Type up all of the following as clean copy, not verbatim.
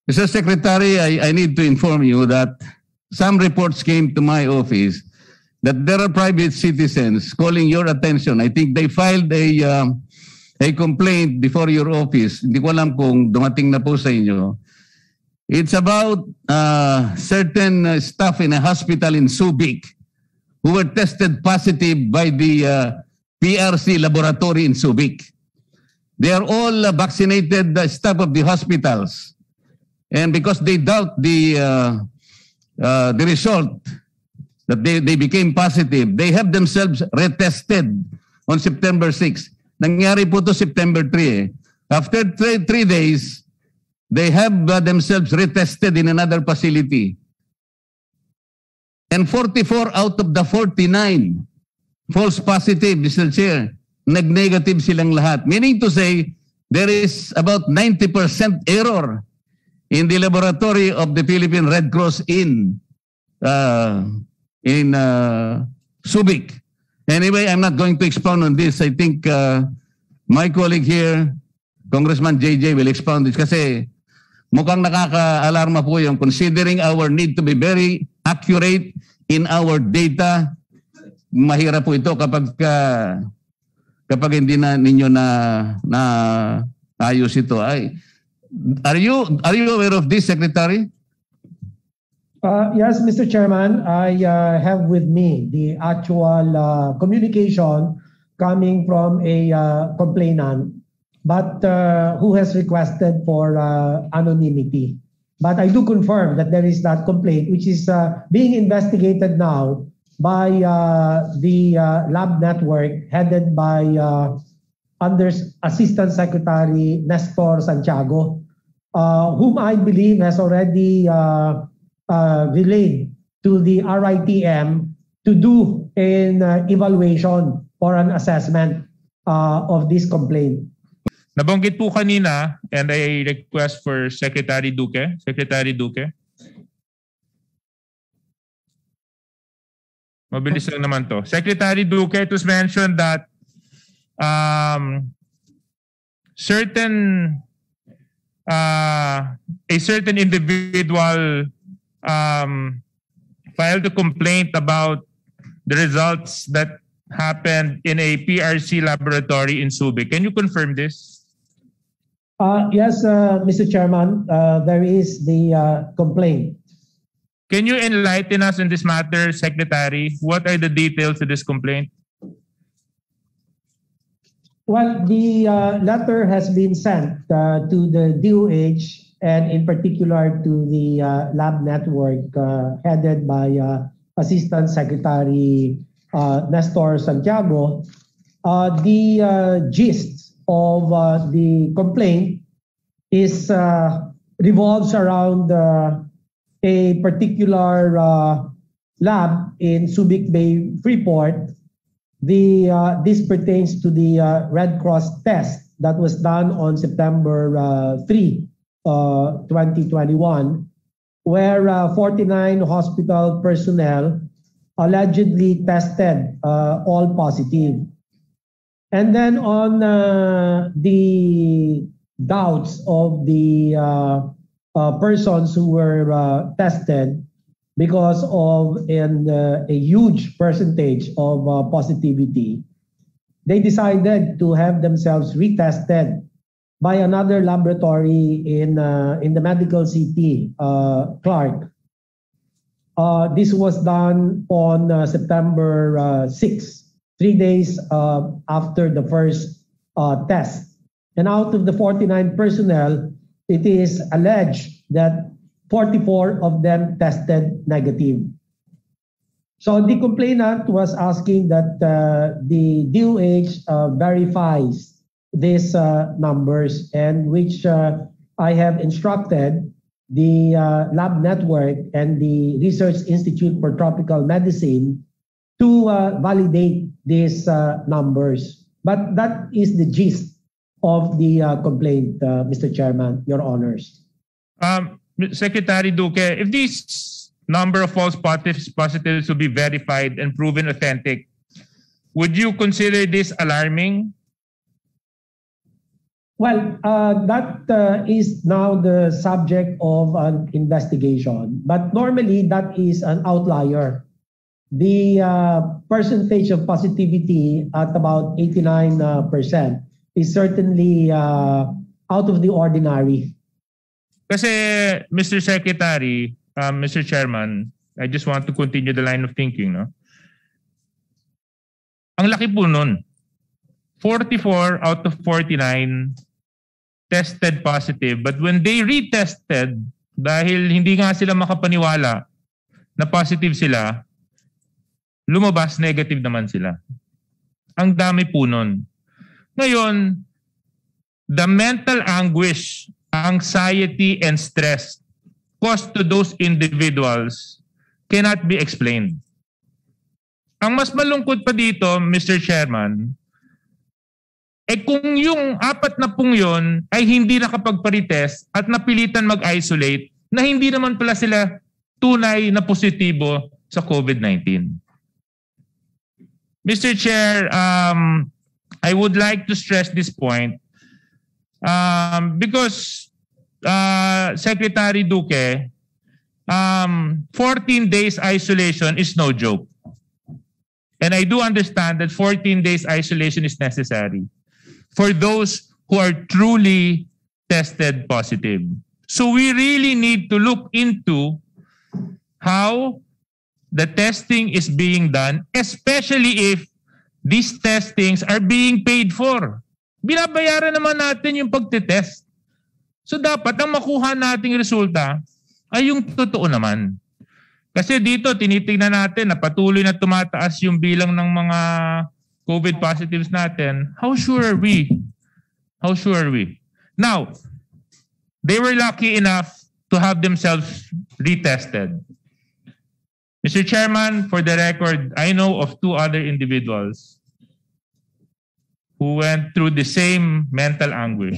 Mr. Secretary, I need to inform you that some reports came to my office that there are private citizens calling your attention. I think they filed a complaint before your office. Hindi ko alam kung dumating na po sa inyo. It's about certain staff in a hospital in Subic who were tested positive by the PRC laboratory in Subic. They are all vaccinated staff of the hospitals. And because they doubt the result, that they became positive, they have themselves retested on September 6. Nangyari po to September 3 eh. After 3 days, they have themselves retested in another facility. And 44 out of the 49 false positive, Mr. Chair, nag-negative silang lahat. Meaning to say, there is about 90% error in the laboratory of the Philippine Red Cross in Subic. Anyway, I'm not going to expound on this. I think my colleague here, Congressman JJ, will expound this kasi mukhang nakaka-alarma po yung considering our need to be very accurate in our data. Mahirap po ito kapag hindi na ninyo na ayos ito. Are you aware of this, Secretary? Yes, Mr. Chairman. I have with me the actual communication coming from a complainant, but who has requested for anonymity. But I do confirm that there is that complaint, which is being investigated now by the lab network headed by under Assistant Secretary Nestor Santiago, whom I believe has already relayed to the RITM to do an evaluation or an assessment of this complaint. Nabanggit po kanina, and I request for Secretary Duque. Secretary Duque. Mabilis lang naman to. Secretary Duque, it was mentioned that a certain individual filed a complaint about the results that happened in a PRC laboratory in Subic. Can you confirm this? Yes, Mr. Chairman, there is the complaint. Can you enlighten us in this matter, Secretary? What are the details of this complaint? Well, the letter has been sent to the DOH and in particular to the lab network headed by Assistant Secretary Nestor Santiago. The gist of the complaint is revolves around a particular lab in Subic Bay, Freeport. This pertains to the Red Cross test that was done on September 3, 2021, where 49 hospital personnel allegedly tested all positive. And then on the doubts of the persons who were tested, because of a huge percentage of positivity, they decided to have themselves retested by another laboratory in the medical city, Clark. This was done on September 6, 3 days after the first test. And out of the 49 personnel, it is alleged that 44 of them tested negative. So the complainant was asking that the DOH verifies these numbers, and which I have instructed the lab network and the Research Institute for Tropical Medicine to validate these numbers. But that is the gist of the complaint, Mr. Chairman, Your Honors. Secretary Duque, if this number of false positives will be verified and proven authentic, would you consider this alarming? Well, that is now the subject of an investigation, but normally that is an outlier. The percentage of positivity at about 89% is certainly out of the ordinary. Kasi, Mr. Secretary, Mr. Chairman, I just want to continue the line of thinking, no? Ang laki po nun. 44 out of 49 tested positive. But when they retested, dahil hindi nga sila makapaniwala na positive sila, lumabas negative naman sila. Ang dami po nun. Ngayon, the mental anguish, anxiety, and stress caused to those individuals cannot be explained. Ang mas malungkot pa dito, Mr. Chairman, kung yung 4 na pong yun ay hindi nakapagpa-retest at napilitan mag-isolate na hindi naman pala sila tunay na positibo sa COVID-19. Mr. Chair, I would like to stress this point because Secretary Duque, 14 days isolation is no joke. And I do understand that 14 days isolation is necessary for those who are truly tested positive. So we really need to look into how the testing is being done, especially if these testings are being paid for. Binabayaran naman natin yung pagtitest. So dapat ang makuha nating resulta ay yung totoo naman. Kasi dito tinitingnan natin na patuloy na tumataas yung bilang ng mga COVID positives natin. How sure are we? How sure are we? Now, they were lucky enough to have themselves retested. Mr. Chairman, for the record, I know of 2 other individuals who went through the same mental anguish,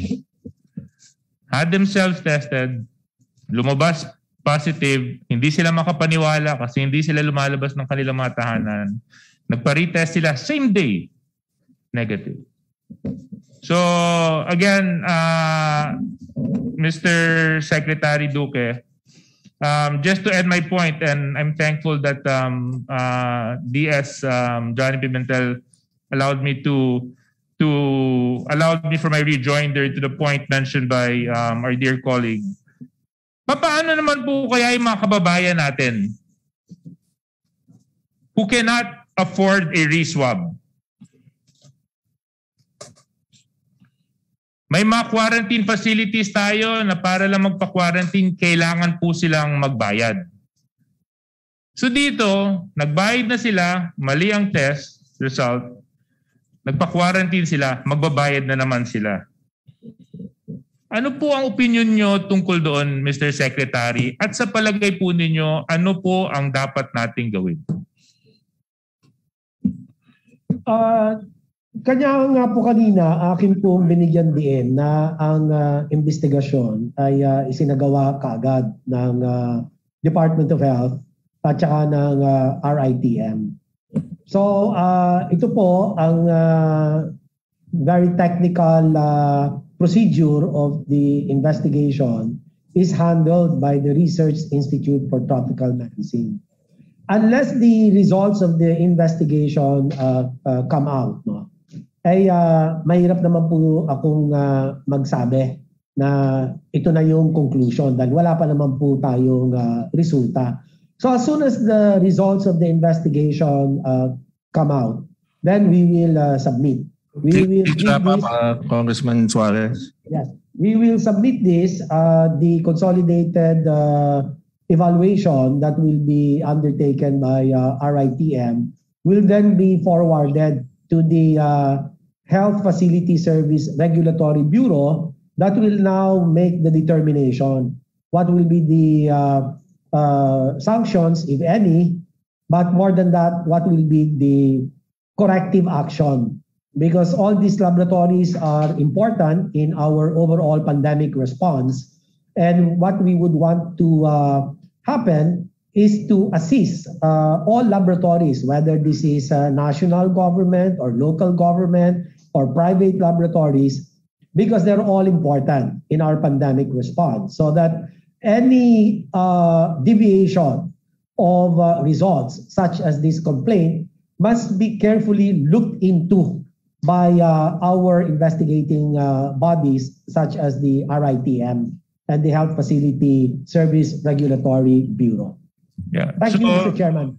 had themselves tested, lumabas positive, hindi sila makapaniwala kasi hindi sila lumalabas ng kanilang mga tahanan. Nagpa-retest sila same day, negative. So again, Mr. Secretary Duque, just to add my point, and I'm thankful that DS Johnny Pimentel allowed me for my rejoinder to the point mentioned by our dear colleague. Paano naman po kaya yung mga kababayan natin who cannot afford a re-swab? May mga quarantine facilities tayo na para lang magpa-quarantine, kailangan po silang magbayad. So dito, nagbayad na sila, mali ang test result, nagpa-quarantine sila, magbabayad na naman sila. Ano po ang opinion nyo tungkol doon, Mr. Secretary? At sa palagay po ninyo, ano po ang dapat nating gawin? Kanya nga po kanina, akin pong binigyan din na ang investigasyon ay isinagawa kaagad ng Department of Health at saka ng RITM. So ito po ang very technical procedure of the investigation is handled by the Research Institute for Tropical Medicine. Unless the results of the investigation come out, no, ay mahirap naman po akong magsabi na ito na yung conclusion dahil wala pa naman po tayong resulta. So as soon as the results of the investigation come out, then we will submit. We will Congressman Suarez. Yes, we will submit this, the consolidated evaluation that will be undertaken by RITM will then be forwarded to the Health Facility Service Regulatory Bureau that will now make the determination what will be the sanctions, if any, but more than that, what will be the corrective action. Because all these laboratories are important in our overall pandemic response. And what we would want to happen is to assist all laboratories, whether this is national government or local government or private laboratories, because they're all important in our pandemic response, so that any deviation of results such as this complaint must be carefully looked into by our investigating bodies such as the RITM and the Health Facility Service Regulatory Bureau. Yeah. Thank you, Mr. Chairman.